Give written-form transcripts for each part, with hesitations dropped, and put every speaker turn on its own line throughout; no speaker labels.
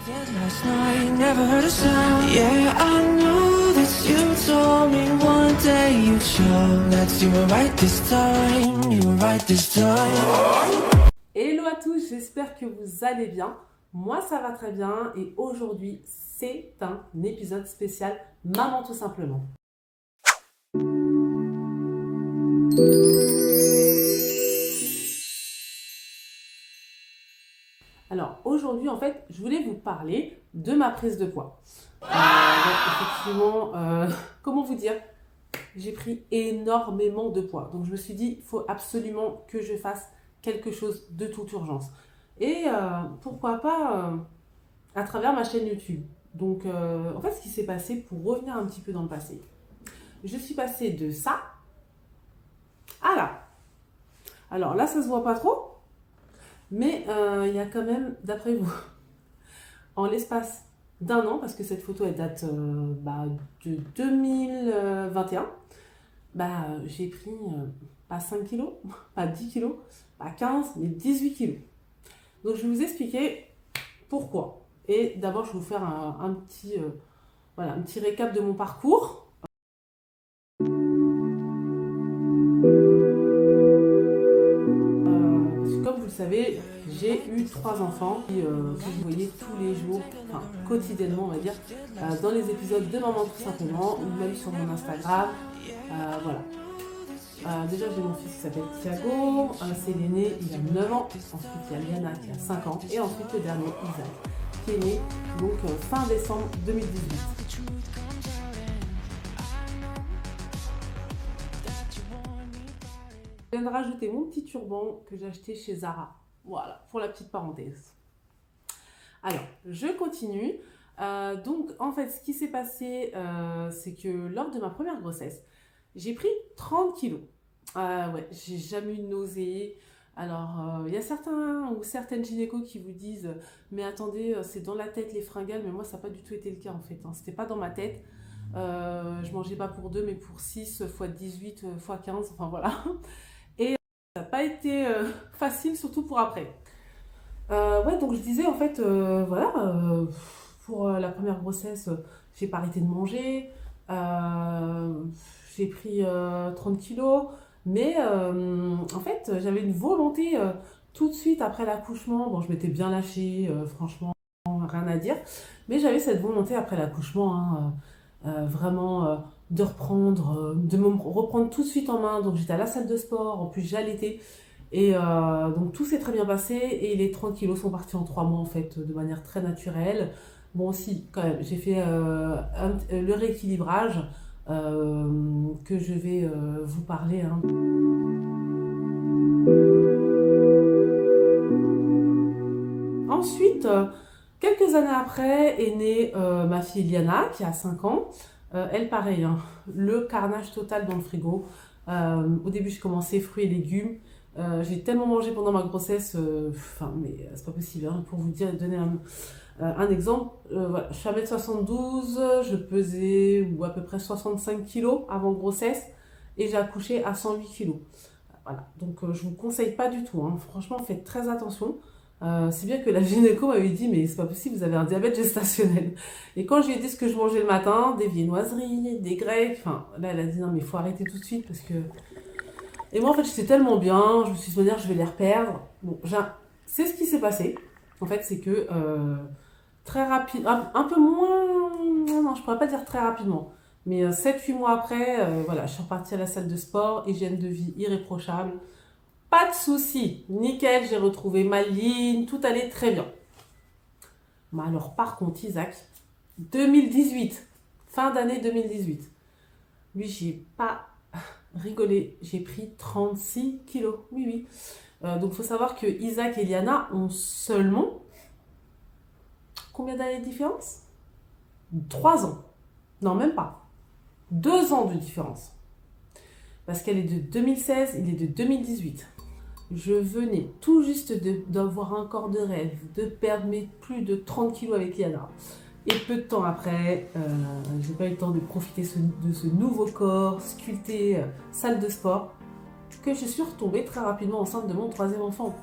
Last night, never heard a sound. Yeah, I know that you told me one day you'd show that you were right this time. You were right this time.
Hello à tous, j'espère que vous allez bien. Moi ça va très bien et aujourd'hui c'est un épisode spécial Maman tout simplement. Alors aujourd'hui en fait je voulais vous parler de ma prise de poids. Effectivement, comment vous dire, j'ai pris énormément de poids. Donc je me suis dit il faut absolument que je fasse quelque chose de toute urgence. Et pourquoi pas à travers ma chaîne YouTube. Donc en fait ce qui s'est passé, pour revenir un petit peu dans le passé, je suis passée de ça à là. Alors là ça se voit pas trop, mais il y a quand même, d'après vous, en l'espace d'un an, parce que cette photo elle date de 2021, j'ai pris pas 5 kilos, pas 10 kilos, pas 15, mais 18 kilos. Donc je vais vous expliquer pourquoi. Et d'abord je vais vous faire un petit récap de mon parcours. Comme vous le savez, j'ai eu 3 enfants que je voyais tous les jours, enfin quotidiennement on va dire, dans les épisodes de Maman tout simplement, ou même sur mon Instagram. Voilà. Déjà j'ai mon fils qui s'appelle Thiago, c'est l'aîné, il a 9 ans, ensuite il y a Liana qui a 5 ans, et ensuite le dernier Isaac, qui est né donc fin décembre 2018. Je viens de rajouter mon petit turban que j'ai acheté chez Zara. Voilà, pour la petite parenthèse. Alors, je continue. Donc, en fait, ce qui s'est passé, c'est que lors de ma première grossesse, j'ai pris 30 kilos. Ouais, j'ai jamais eu de nausée. Alors, il y a certains ou certaines gynécos qui vous disent « Mais attendez, c'est dans la tête les fringales. » Mais moi, ça n'a pas du tout été le cas, en fait. Hein. C'était pas dans ma tête. Je mangeais pas pour 2, mais pour 6 x 18 x 15. Enfin, voilà. Ça n'a pas été facile, surtout pour après. Ouais, donc je disais en fait, pour la première grossesse, j'ai pas arrêté de manger, j'ai pris 30 kilos, mais en fait, j'avais une volonté tout de suite après l'accouchement. Bon, je m'étais bien lâchée, franchement, rien à dire, mais j'avais cette volonté après l'accouchement, hein, vraiment de reprendre, de me reprendre tout de suite en main. Donc j'étais à la salle de sport, en plus j'allaitais. Et donc tout s'est très bien passé et les 30 kilos sont partis en 3 mois en fait, de manière très naturelle. Bon aussi, quand même, j'ai fait le rééquilibrage que je vais vous parler. Hein. Ensuite, quelques années après, est née ma fille Liana qui a 5 ans. Elle pareil, hein, le carnage total dans le frigo. Au début, j'ai commencé fruits et légumes. J'ai tellement mangé pendant ma grossesse, mais c'est pas possible, hein, pour vous dire, donner un exemple. Voilà, je suis à 1m72, je pesais à peu près 65 kg avant grossesse et j'ai accouché à 108 kg. Voilà, donc je vous conseille pas du tout, hein. Franchement, faites très attention. C'est bien que la gynéco m'avait dit, mais c'est pas possible, vous avez un diabète gestationnel. Et quand je lui ai dit ce que je mangeais le matin, des viennoiseries, des grecs, là elle a dit non mais il faut arrêter tout de suite parce que... Et moi en fait j'étais tellement bien, je me suis dit je vais les reperdre. Bon, c'est ce qui s'est passé. En fait c'est que très rapide, un peu moins, non je pourrais pas dire très rapidement, mais 7-8 mois après, je suis repartie à la salle de sport, hygiène de vie irréprochable. Pas de soucis, nickel, j'ai retrouvé ma ligne, tout allait très bien. Mais alors par contre Isaac, 2018, fin d'année 2018, lui j'ai pas rigolé, j'ai pris 36 kilos, oui. Donc il faut savoir que Isaac et Liana ont seulement, combien d'années de différence? 3 ans, non même pas, 2 ans de différence. Parce qu'elle est de 2016, il est de 2018. Je venais tout juste d'avoir un corps de rêve, de perdre plus de 30 kilos avec Liana. Et peu de temps après, j'ai pas eu le temps de profiter de ce nouveau corps, sculpté, salle de sport, que je suis retombée très rapidement enceinte de mon 3e enfant,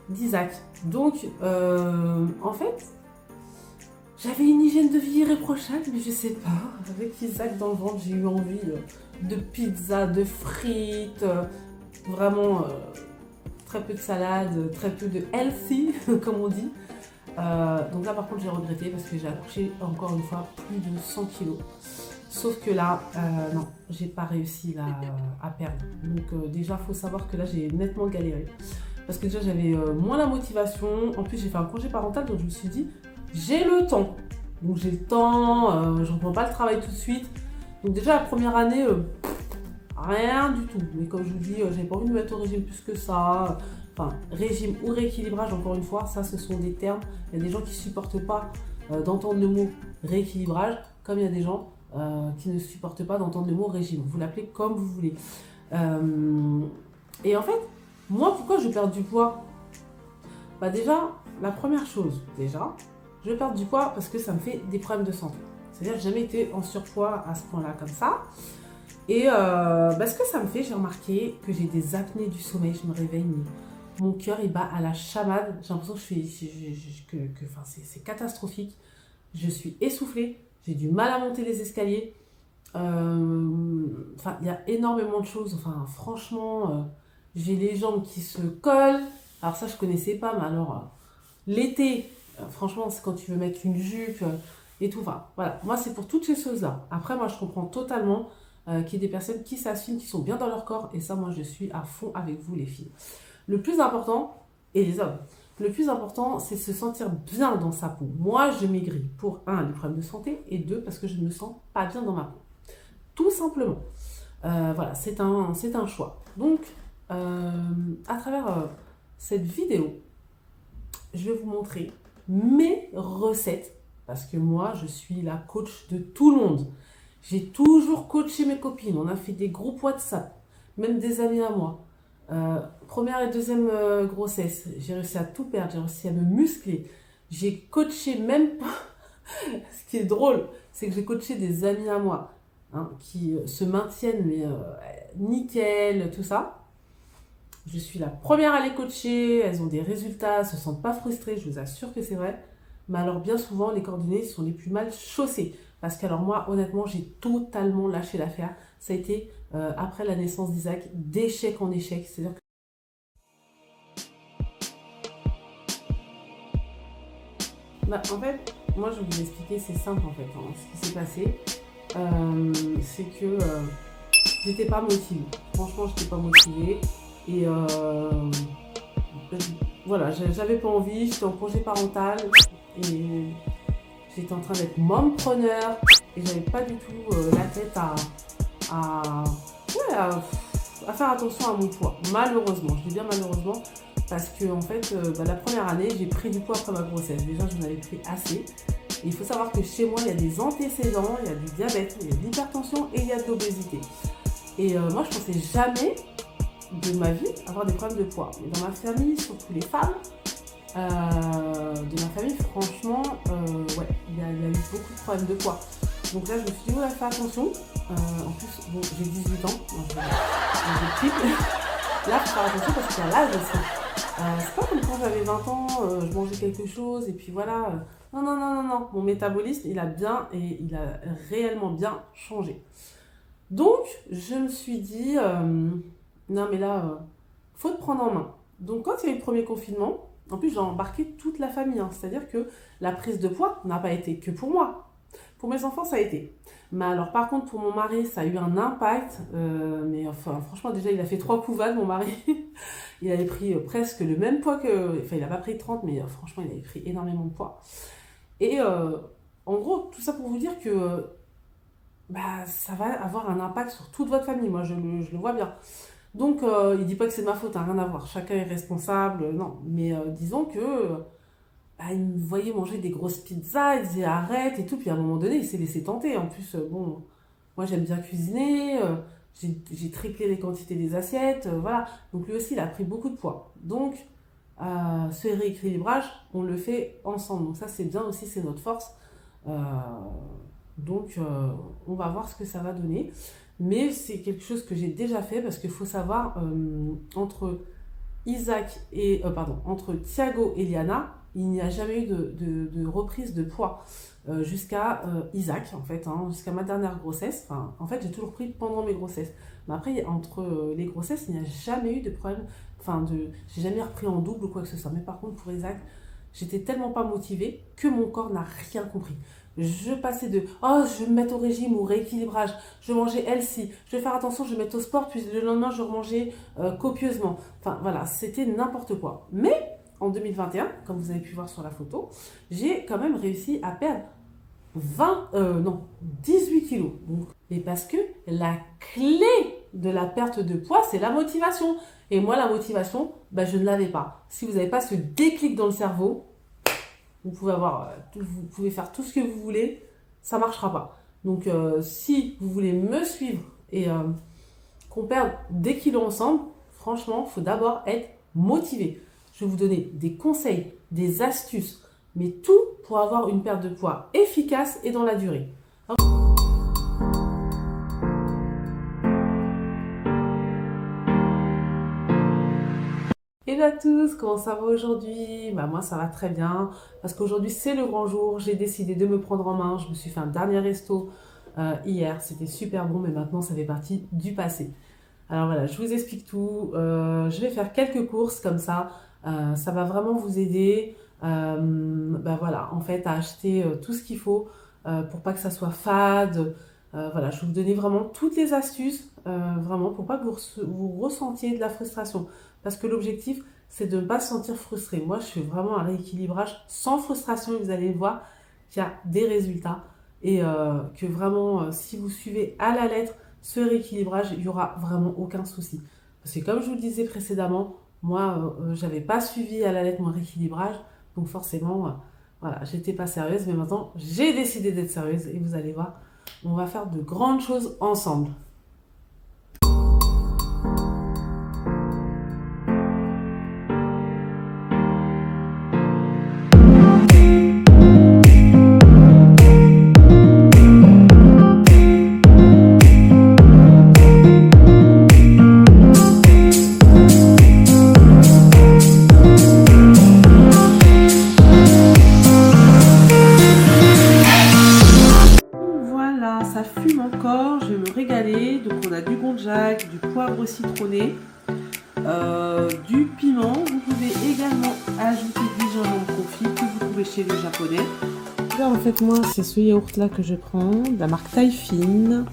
d'Isaac. Donc, en fait, J'avais une hygiène de vie irréprochable, mais je sais pas. Avec Isaac dans le ventre, j'ai eu envie de pizza, de frites, vraiment très peu de salade, très peu de healthy, comme on dit. Donc là, par contre, j'ai regretté parce que j'ai accouché encore une fois plus de 100 kilos. Sauf que là, non, j'ai pas réussi là, à perdre. Donc déjà, il faut savoir que là, j'ai nettement galéré. Parce que déjà, j'avais moins la motivation. En plus, j'ai fait un congé parental, donc je me suis dit, j'ai le temps. Donc j'ai le temps, je ne reprends pas le travail tout de suite. Donc déjà, la première année, rien du tout. Mais comme je vous dis, j'ai pas envie de me mettre au régime plus que ça. Enfin, régime ou rééquilibrage, encore une fois, ça, ce sont des termes. Il y a des gens qui ne supportent pas d'entendre le mot rééquilibrage, comme il y a des gens qui ne supportent pas d'entendre le mot régime. Vous l'appelez comme vous voulez. Et en fait, moi, pourquoi je perds du poids? Bah déjà, la première chose, je perds du poids parce que ça me fait des problèmes de santé. C'est-à-dire que j'ai jamais été en surpoids à ce point-là comme ça. Et ce que ça me fait, j'ai remarqué que j'ai des apnées du sommeil. Je me réveille, mon cœur il bat à la chamade. J'ai l'impression que c'est catastrophique. Je suis essoufflée, j'ai du mal à monter les escaliers. Il y a énormément de choses. Enfin, franchement, j'ai les jambes qui se collent. Alors ça, je connaissais pas, mais alors l'été, franchement, c'est quand tu veux mettre une jupe et tout. Enfin, voilà, moi, c'est pour toutes ces choses-là. Après, moi, je comprends totalement qu'il y ait des personnes qui s'assument, qui sont bien dans leur corps. Et ça, moi, je suis à fond avec vous, les filles. Le plus important, et les hommes, le plus important, c'est se sentir bien dans sa peau. Moi, je maigris pour, un, les problèmes de santé, et deux, parce que je ne me sens pas bien dans ma peau. Tout simplement. Voilà, c'est un choix. Donc, à travers cette vidéo, je vais vous montrer mes recettes, parce que moi, je suis la coach de tout le monde. J'ai toujours coaché mes copines, on a fait des groupes WhatsApp, même des amis à moi. Première et deuxième grossesse, j'ai réussi à tout perdre, j'ai réussi à me muscler. J'ai coaché même pas, ce qui est drôle, c'est que j'ai coaché des amis à moi, hein, qui se maintiennent, mais nickel, tout ça. Je suis la première à les coacher, elles ont des résultats, elles ne se sentent pas frustrées, je vous assure que c'est vrai. Mais alors bien souvent, les cordonniers sont les plus mal chaussés. Parce que alors moi, honnêtement, j'ai totalement lâché l'affaire. Ça a été, après la naissance d'Isaac, d'échec en échec. C'est-à-dire que... en fait, moi je vais vous expliquer, c'est simple en fait. Hein. Ce qui s'est passé, c'est que j'étais pas motivée. Franchement, j'étais pas motivée. Et voilà, j'avais pas envie, j'étais en congé parental et j'étais en train d'être mompreneur et j'avais pas du tout la tête à faire attention à mon poids. Malheureusement, je dis bien malheureusement, parce que en fait, la première année, j'ai pris du poids après ma grossesse. Déjà, j'en avais pris assez. Et il faut savoir que chez moi, il y a des antécédents, il y a du diabète, il y a de l'hypertension et il y a de l'obésité. Et moi, je pensais jamais de ma vie avoir des problèmes de poids. Mais dans ma famille, surtout les femmes, de ma famille, franchement, ouais, il y a eu beaucoup de problèmes de poids. Donc là, je me suis dit, ouais, fais attention. En plus, bon, j'ai 18 ans, donc je triple. Là, faut faire attention parce qu'à l'âge aussi. C'est pas comme quand j'avais 20 ans, je mangeais quelque chose et puis voilà. Non, non, non, non, non. Mon métabolisme, il a réellement bien changé. Donc, je me suis dit, non, mais là, faut te prendre en main. Donc, quand il y a eu le premier confinement, en plus, j'ai embarqué toute la famille. Hein, c'est-à-dire que la prise de poids n'a pas été que pour moi. Pour mes enfants, ça a été. Mais alors, par contre, pour mon mari, ça a eu un impact. Mais enfin, franchement, déjà, il a fait 3 coups vagues, mon mari. Il avait pris presque le même poids que... Enfin, il n'a pas pris 30, mais franchement, il avait pris énormément de poids. Et en gros, tout ça pour vous dire que ça va avoir un impact sur toute votre famille. Moi, je le vois bien. Donc, il ne dit pas que c'est de ma faute, hein, rien à voir. Chacun est responsable, non. Mais disons que il me voyait manger des grosses pizzas, il disait arrête et tout. Puis à un moment donné, il s'est laissé tenter. En plus, bon, moi j'aime bien cuisiner, j'ai triplé les quantités des assiettes, voilà. Donc lui aussi, il a pris beaucoup de poids. Donc, ce rééquilibrage, on le fait ensemble. Donc ça, c'est bien aussi, c'est notre force. Donc, on va voir ce que ça va donner. Mais c'est quelque chose que j'ai déjà fait parce qu'il faut savoir, entre Thiago et Liana, il n'y a jamais eu de reprise de poids jusqu'à Isaac, en fait, hein, jusqu'à ma dernière grossesse. Enfin, en fait, j'ai toujours pris pendant mes grossesses. Mais après, entre les grossesses, il n'y a jamais eu de problème. Enfin, j'ai jamais repris en double ou quoi que ce soit. Mais par contre, pour Isaac, j'étais tellement pas motivée que mon corps n'a rien compris. Je passais de oh, je vais me mettre au régime ou au rééquilibrage, je vais manger healthy, je vais faire attention, je vais mettre au sport, puis le lendemain je vais manger copieusement. Enfin voilà, c'était n'importe quoi. Mais en 2021, comme vous avez pu voir sur la photo, j'ai quand même réussi à perdre 18 kilos. Donc, et parce que la clé de la perte de poids, c'est la motivation. Et moi, la motivation, ben, je ne l'avais pas. Si vous n'avez pas ce déclic dans le cerveau, vous pouvez faire tout ce que vous voulez, ça ne marchera pas. Donc, si vous voulez me suivre et qu'on perde des kilos ensemble, franchement, il faut d'abord être motivé. Je vais vous donner des conseils, des astuces, mais tout pour avoir une perte de poids efficace et dans la durée. Hello à tous, comment ça va aujourd'hui? Moi ça va très bien parce qu'aujourd'hui c'est le grand jour, j'ai décidé de me prendre en main, je me suis fait un dernier resto hier, c'était super bon mais maintenant ça fait partie du passé. Alors voilà, je vous explique tout, je vais faire quelques courses comme ça va vraiment vous aider voilà, en fait à acheter tout ce qu'il faut pour pas que ça soit fade. Voilà, je vais vous donner vraiment toutes les astuces vraiment pour pas que vous ressentiez de la frustration. Parce que l'objectif, c'est de ne pas se sentir frustré. Moi, je fais vraiment un rééquilibrage sans frustration et vous allez voir qu'il y a des résultats. Et que vraiment, si vous suivez à la lettre ce rééquilibrage, il n'y aura vraiment aucun souci. Parce que comme je vous le disais précédemment, moi, j'avais pas suivi à la lettre mon rééquilibrage. Donc forcément, voilà, j'étais pas sérieuse. Mais maintenant, j'ai décidé d'être sérieuse. Et vous allez voir, on va faire de grandes choses ensemble. Ça fume encore, je vais me régaler. Donc on a du konjac, du poivre citronné, du piment. Vous pouvez également ajouter du gingembre confit que vous trouvez chez les japonais. Là en fait moi c'est ce yaourt là que je prends, de la marque Taifin,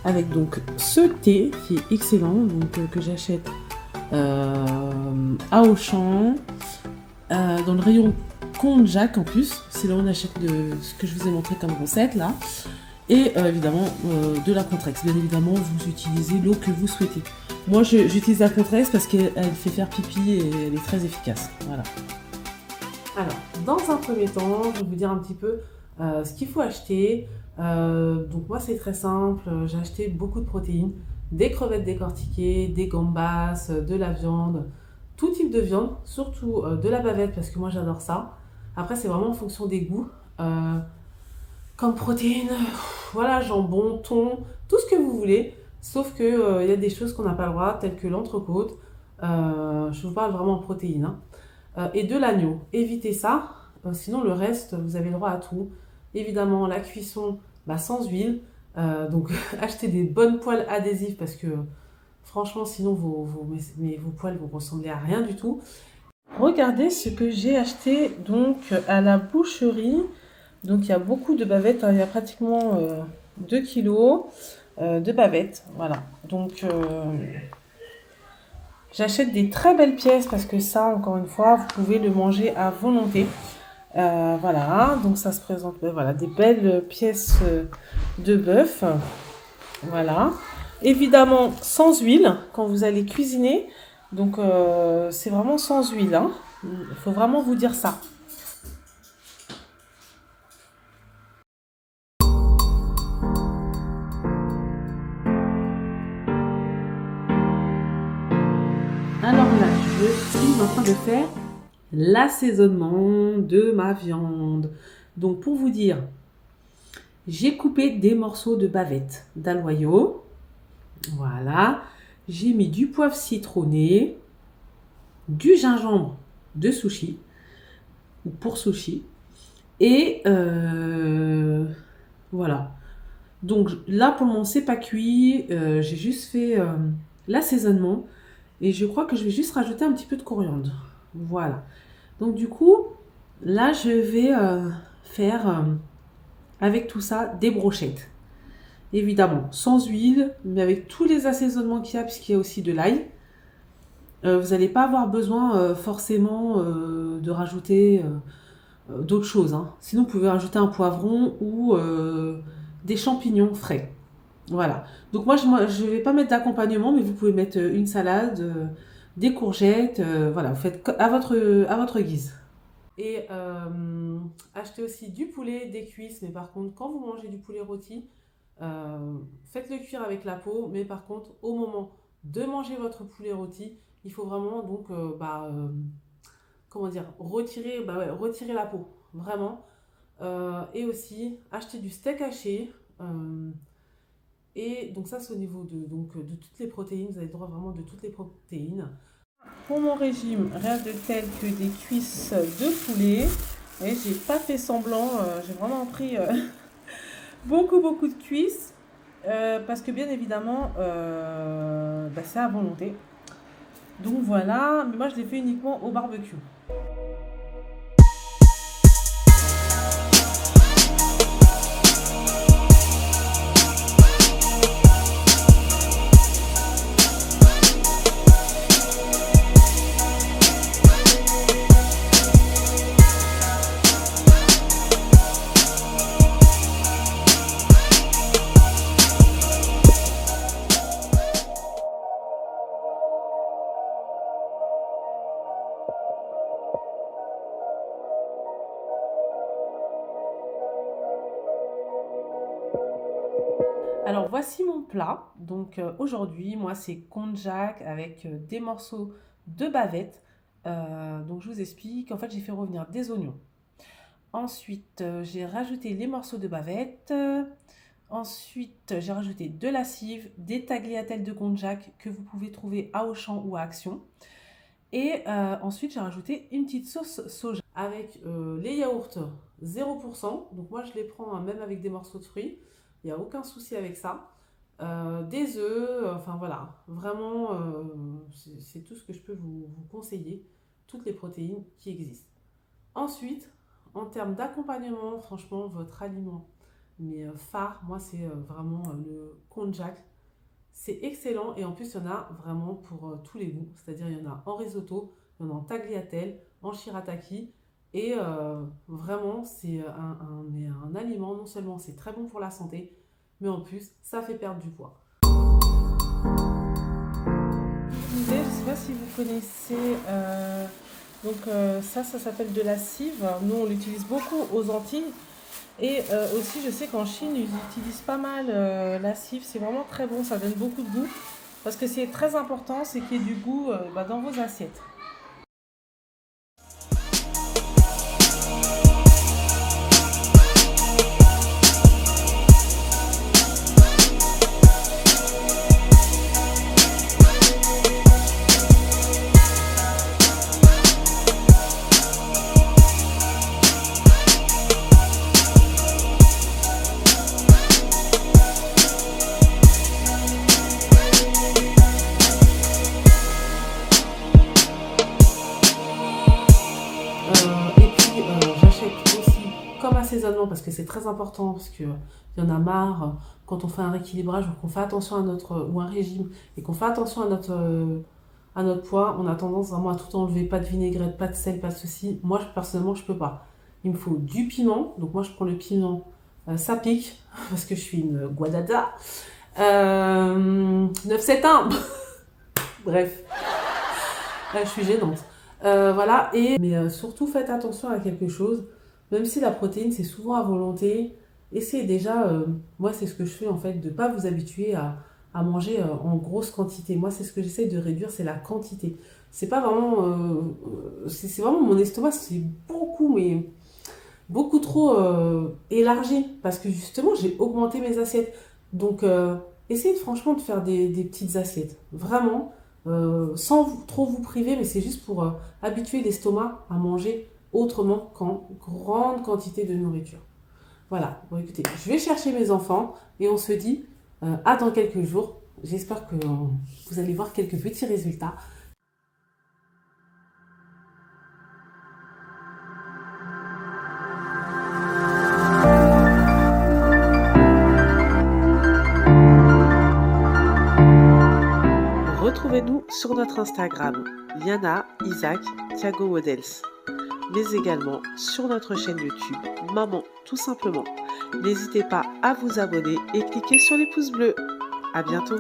avec donc ce thé qui est excellent, donc que j'achète à Auchan, dans le rayon konjac en plus. C'est là où on achète ce que je vous ai montré comme recette là. Et évidemment de la Contrex. Bien évidemment, vous utilisez l'eau que vous souhaitez. Moi, j'utilise la Contrex parce qu'elle fait faire pipi et elle est très efficace. Voilà. Alors, dans un premier temps, je vais vous dire un petit peu ce qu'il faut acheter. Donc moi, c'est très simple. J'ai acheté beaucoup de protéines, des crevettes décortiquées, des gambas, de la viande, tout type de viande, surtout de la bavette parce que moi, j'adore ça. Après, c'est vraiment en fonction des goûts. Comme protéines, voilà, jambon, thon, tout ce que vous voulez. Sauf que y a des choses qu'on n'a pas le droit, telles que l'entrecôte. Je vous parle vraiment en protéines. Hein. Et de l'agneau. Évitez ça. Sinon, le reste, vous avez le droit à tout. Évidemment, la cuisson sans huile. Donc, achetez des bonnes poêles adhésives parce que franchement, sinon, vos poêles vont ressembler à rien du tout. Regardez ce que j'ai acheté donc à la boucherie. Donc il y a beaucoup de bavettes, hein. Il y a pratiquement 2 kilos de bavettes, voilà. Donc j'achète des très belles pièces parce que ça, encore une fois, vous pouvez le manger à volonté. Voilà, donc ça se présente, voilà, des belles pièces de bœuf, voilà. Évidemment sans huile quand vous allez cuisiner, donc c'est vraiment sans huile, hein. Il faut vraiment vous dire ça. Alors là, je suis en train de faire l'assaisonnement de ma viande. Donc pour vous dire, j'ai coupé des morceaux de bavette d'aloyau. Voilà. J'ai mis du poivre citronné, du gingembre de sushi, ou pour sushi. Et voilà. Donc là, pour le moment, c'est pas cuit. J'ai juste fait l'assaisonnement. Et je crois que je vais juste rajouter un petit peu de coriandre. Voilà. Donc du coup, là, je vais faire avec tout ça des brochettes. Évidemment, sans huile, mais avec tous les assaisonnements qu'il y a, puisqu'il y a aussi de l'ail. Vous n'allez pas avoir besoin forcément de rajouter d'autres choses, hein. Sinon, vous pouvez rajouter un poivron ou des champignons frais. Voilà. Donc moi, je ne vais pas mettre d'accompagnement, mais vous pouvez mettre une salade, des courgettes. Voilà, vous faites à votre guise. Et achetez aussi du poulet, des cuisses. Mais par contre, quand vous mangez du poulet rôti, faites-le cuire avec la peau. Mais par contre, au moment de manger votre poulet rôti, il faut vraiment donc comment dire, retirer la peau, vraiment. Et aussi acheter du steak haché. Et donc ça c'est au niveau de toutes les protéines, vous avez le droit vraiment de toutes les protéines. Pour mon régime, rien de tel que des cuisses de poulet. Et j'ai pas fait semblant, j'ai vraiment pris beaucoup de cuisses. Parce que bien évidemment, c'est à volonté. Donc voilà, mais moi je l'ai fait uniquement au barbecue. Alors voici mon plat. Donc aujourd'hui, moi c'est konjac avec des morceaux de bavette. Donc je vous explique. En fait, j'ai fait revenir des oignons. Ensuite, j'ai rajouté les morceaux de bavette. Ensuite, j'ai rajouté de la cive, des tagliatelles de konjac que vous pouvez trouver à Auchan ou à Action. Et ensuite, j'ai rajouté une petite sauce soja avec les yaourts 0%. Donc moi, je les prends même avec des morceaux de fruits. Il n'y a aucun souci avec ça. Des œufs, enfin voilà. Vraiment, c'est tout ce que je peux vous conseiller. Toutes les protéines qui existent. Ensuite, en termes d'accompagnement, franchement, votre aliment mais phare, moi, c'est vraiment le konjac. C'est excellent et en plus, il y en a vraiment pour tous les goûts. C'est-à-dire, il y en a en risotto, il y en a en tagliatelle, en shirataki. Et vraiment, c'est un aliment, non seulement c'est très bon pour la santé, mais en plus, ça fait perdre du poids. Je ne sais pas si vous connaissez, ça s'appelle de la cive. Nous, on l'utilise beaucoup aux Antilles. Et aussi, je sais qu'en Chine, ils utilisent pas mal la cive. C'est vraiment très bon, ça donne beaucoup de goût. Parce que c'est très important, c'est qu'il y ait du goût dans vos assiettes. J'achète aussi comme assaisonnement parce que c'est très important parce qu'il y en a marre quand on fait un rééquilibrage ou qu'on fait attention à ou un régime et qu'on fait attention à notre poids, on a tendance vraiment à tout enlever, pas de vinaigrette, pas de sel, pas de ceci. Moi personnellement je peux pas. Il me faut du piment, donc moi je prends le piment, ça pique parce que je suis une guadada. 971 bref, je suis gênante. Voilà, mais surtout faites attention à quelque chose, même si la protéine c'est souvent à volonté, essayez déjà, moi c'est ce que je fais en fait, de ne pas vous habituer à manger en grosse quantité. Moi c'est ce que j'essaie de réduire, c'est la quantité. C'est pas vraiment, c'est vraiment mon estomac, c'est beaucoup, mais beaucoup trop élargi, parce que justement j'ai augmenté mes assiettes. Donc essayez franchement de faire des petites assiettes, vraiment. Sans trop vous priver, mais c'est juste pour habituer l'estomac à manger autrement qu'en grande quantité de nourriture. Voilà, bon écoutez, je vais chercher mes enfants et on se dit à dans quelques jours. J'espère que vous allez voir quelques petits résultats. Retrouvez-nous sur notre Instagram, Liana, Isaac, Thiago Models, mais également sur notre chaîne YouTube, Maman tout simplement. N'hésitez pas à vous abonner et cliquer sur les pouces bleus. À bientôt.